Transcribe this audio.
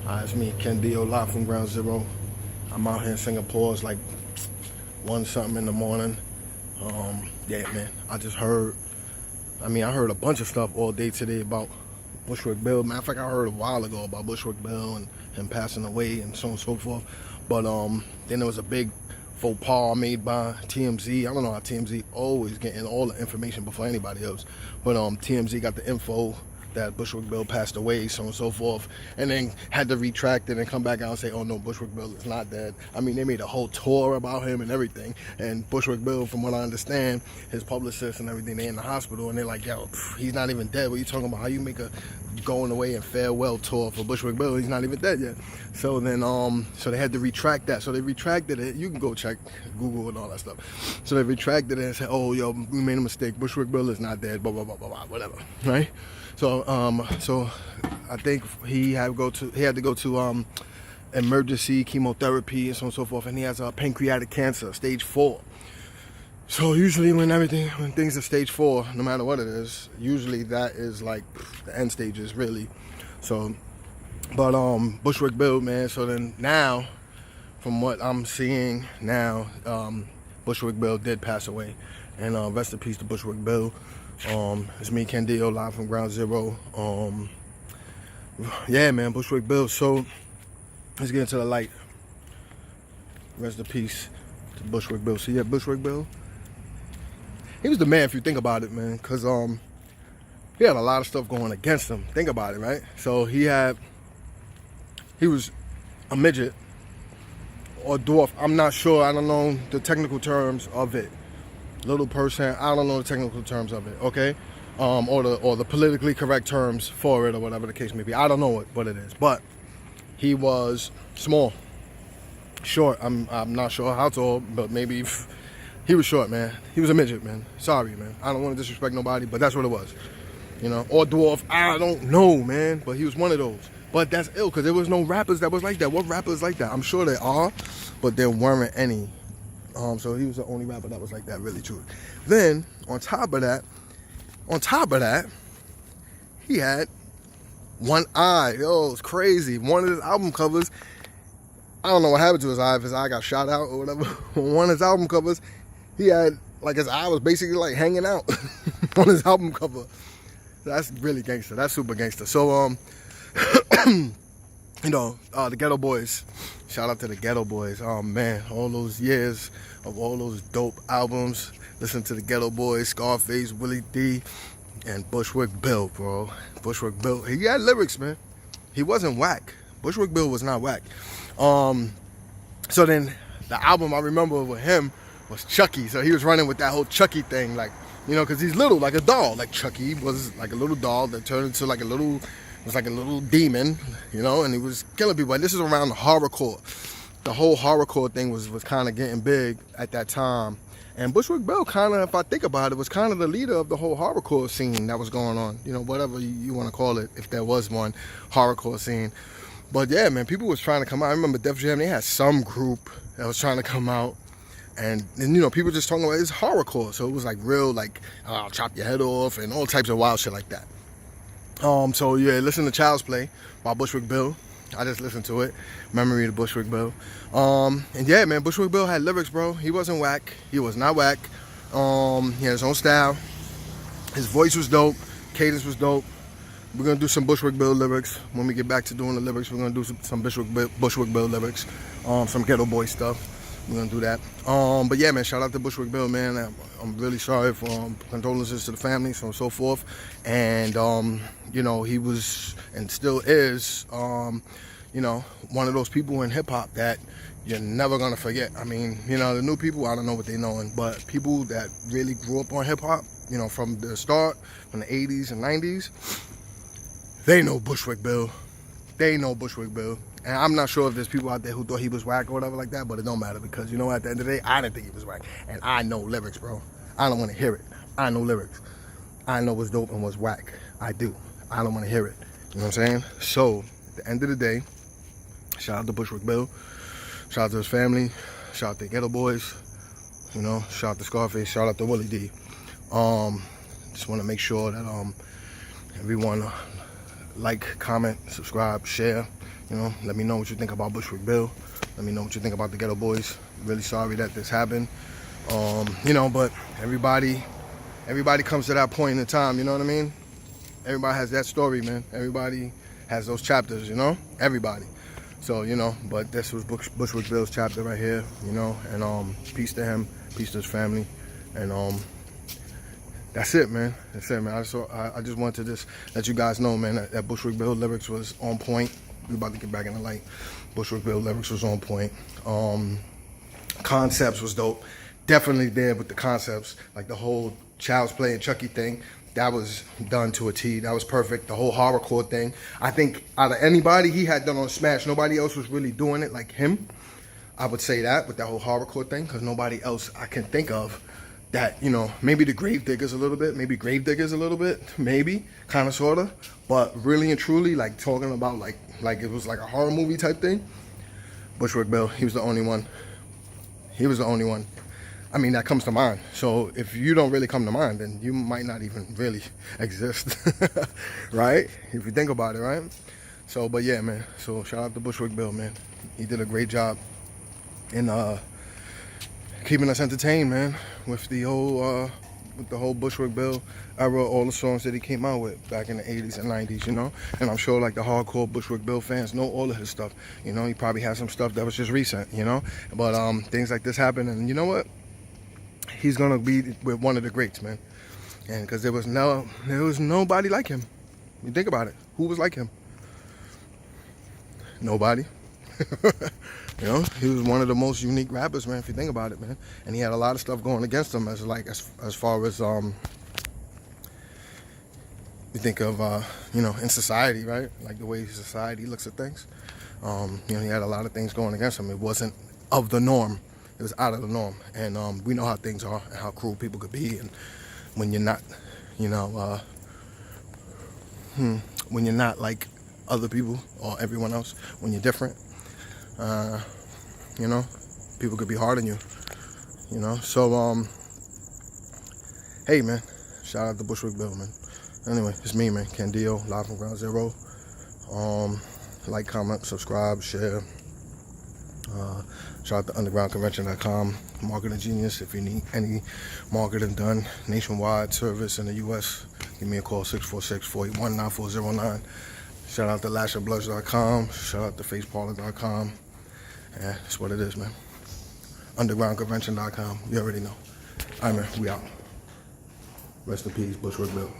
It's me, Ken Deo, live from Ground Zero. I'm out here in Singapore. It's like 1 something in the morning. Yeah, man, I heard a bunch of stuff all day today about Bushwick Bill. Matter of fact, I heard a while ago about Bushwick Bill and him passing away and so on and so forth. But then there was a big faux pas made by TMZ. I don't know how TMZ always getting all the information before anybody else. But TMZ got the info that Bushwick Bill passed away, so on and so forth, and then had to retract it and come back out and say, oh no, Bushwick Bill is not dead. I mean, they made a whole tour about him and everything, and Bushwick Bill, from what I understand, his publicist and everything, they in the hospital, and they're like, yo, he's not even dead. What are you talking about? How you make a going away and farewell tour for Bushwick Bill? He's not even dead yet. So then, so they had to retract that. So they retracted it. You can go check Google and all that stuff. So they retracted it and said, oh, yo, we made a mistake. Bushwick Bill is not dead, blah, blah, blah, blah, blah, whatever, right? So I think he had to go to emergency chemotherapy and so on and so forth, and he has pancreatic cancer, stage 4. So usually when things are stage 4, no matter what it is, usually that is like the end stages, really. So, but Bushwick Bill, man. So then now, from what I'm seeing now, Bushwick Bill did pass away, and rest in peace to Bushwick Bill. It's me, Ken Deo, live from Ground Zero. Yeah, man, Bushwick Bill. So let's get into the light. Rest in peace to Bushwick Bill. So yeah, Bushwick Bill, he was the man if you think about it, man, because he had a lot of stuff going against him. Think about it, right? So he was a midget or dwarf. I'm not sure. I don't know the technical terms of it. Little person, I don't know the technical terms of it, okay? Or the politically correct terms for it, or whatever the case may be. I don't know what it is, but he was small, short. I'm not sure how tall, but maybe he was short, man. He was a midget, man. Sorry, man. I don't want to disrespect nobody, but that's what it was, you know. Or dwarf, I don't know, man. But he was one of those. But that's ill, because there was no rappers that was like that. What rappers like that? I'm sure there are, but there weren't any. So he was the only rapper that was like that, really true. Then on top of that, he had one eye. Yo, it's crazy. One of his album covers, I don't know what happened to his eye, if his eye got shot out or whatever. On one of his album covers, he had, like, his eye was basically like hanging out on his album cover. That's really gangster. That's super gangster. So you know, the Ghetto Boys. Shout out to the Ghetto Boys. Oh man, all those years of all those dope albums. Listen to the Ghetto Boys, Scarface, Willie D, and Bushwick Bill, bro. Bushwick Bill, he had lyrics, man. He wasn't whack. Bushwick Bill was not whack. So then the album I remember with him was Chucky. So he was running with that whole Chucky thing, like, you know, because he's little, like a doll. Like Chucky was like a little doll that turned into like a little demon, you know, and he was killing people. And this is around the horrorcore. The whole horrorcore thing was kind of getting big at that time. And Bushwick Bill kind of, if I think about it, was kind of the leader of the whole horrorcore scene that was going on. You know, whatever you want to call it, if there was one, horrorcore scene. But yeah, man, people was trying to come out. I remember Def Jam, they had some group that was trying to come out. And you know, people just talking about it's horrorcore. So it was like real, like, I'll chop your head off and all types of wild shit like that. So yeah, listen to Child's Play by Bushwick Bill. I just listened to it. Memory of Bushwick Bill. And yeah, man, Bushwick Bill had lyrics, bro. He wasn't whack. He was not whack. He had his own style. His voice was dope. Cadence was dope. We're gonna do some Bushwick Bill lyrics. When we get back to doing the lyrics, we're gonna do some Bushwick Bill lyrics. Some Ghetto Boy stuff. We're gonna do that. But yeah, man, shout out to Bushwick Bill, man. I'm really sorry for condolences to the family, so on and so forth. And you know, he was and still is, you know, one of those people in hip hop that you're never gonna forget. I mean, you know, the new people, I don't know what they're knowing, but people that really grew up on hip hop, you know, from the start, from the 80s and 90s, they know Bushwick Bill. They know Bushwick Bill. And I'm not sure if there's people out there who thought he was whack or whatever like that, but it don't matter, because, you know, at the end of the day, I didn't think he was whack. And I know lyrics, bro. I don't want to hear it. I know lyrics. I know what's dope and what's whack. I do. I don't want to hear it. You know what I'm saying? So, at the end of the day, shout out to Bushwick Bill. Shout out to his family. Shout out to Ghetto Boys. You know, shout out to Scarface. Shout out to Willie D. Just want to make sure that everyone like, comment, subscribe, share. You know, let me know what you think about Bushwick Bill. Let me know what you think about the Ghetto Boys. Really sorry that this happened. You know, but everybody comes to that point in time, you know what I mean? Everybody has that story, man. Everybody has those chapters, you know? Everybody. So, you know, but this was Bushwick Bill's chapter right here, you know? And peace to him, peace to his family. And that's it, man. That's it, man. I just wanted to just let you guys know, man, that Bushwick Bill lyrics was on point. We about to get back in the light. Bushwick Bill lyrics was on point. Concepts was dope. Definitely there with the concepts, like the whole Child's playing Chucky thing. That was done to a T. That was perfect. The whole horrorcore thing. I think out of anybody he had done on Smash, nobody else was really doing it like him. I would say that with that whole horrorcore thing, because nobody else I can think of that, you know, maybe the Gravediggers a little bit, maybe Gravediggers a little bit, maybe, kind of, sort of. But really and truly, like talking about like it was like a horror movie type thing, Bushwick Bill, he was the only one. He was the only one. I mean, that comes to mind. So if you don't really come to mind, then you might not even really exist, right? If you think about it, right? So, but yeah, man. So shout out to Bushwick Bill, man. He did a great job in keeping us entertained, man, with the whole Bushwick Bill era, all the songs that he came out with back in the 80s and 90s, you know? And I'm sure like the hardcore Bushwick Bill fans know all of his stuff. You know, he probably has some stuff that was just recent, you know? But things like this happen, and you know what? He's gonna be with one of the greats, man. And because there was nobody like him. You think about it. Who was like him? Nobody. You know, he was one of the most unique rappers, man, if you think about it, man. And he had a lot of stuff going against him as far as you think of you know, in society, right? Like the way society looks at things. You know, he had a lot of things going against him. It wasn't of the norm. It was out of the norm. And we know how things are and how cruel people could be, and when you're not, you know, when you're not like other people or everyone else, when you're different, you know, people could be hard on you, you know. So hey, man, shout out to Bushwick Bill, man. Anyway, it's me, man, Ken Deo, live from Ground Zero. Like, comment, subscribe, share. Shout out to undergroundconvention.com, marketing genius. If you need any marketing done, nationwide service in the U.S., give me a call, 646-481-9409. Shout out to lashandblush.com. Shout out to faceparlor.com. Yeah, that's what it is, man. Undergroundconvention.com. You already know. All right, man, we out. Rest in peace, Bushwick Bill.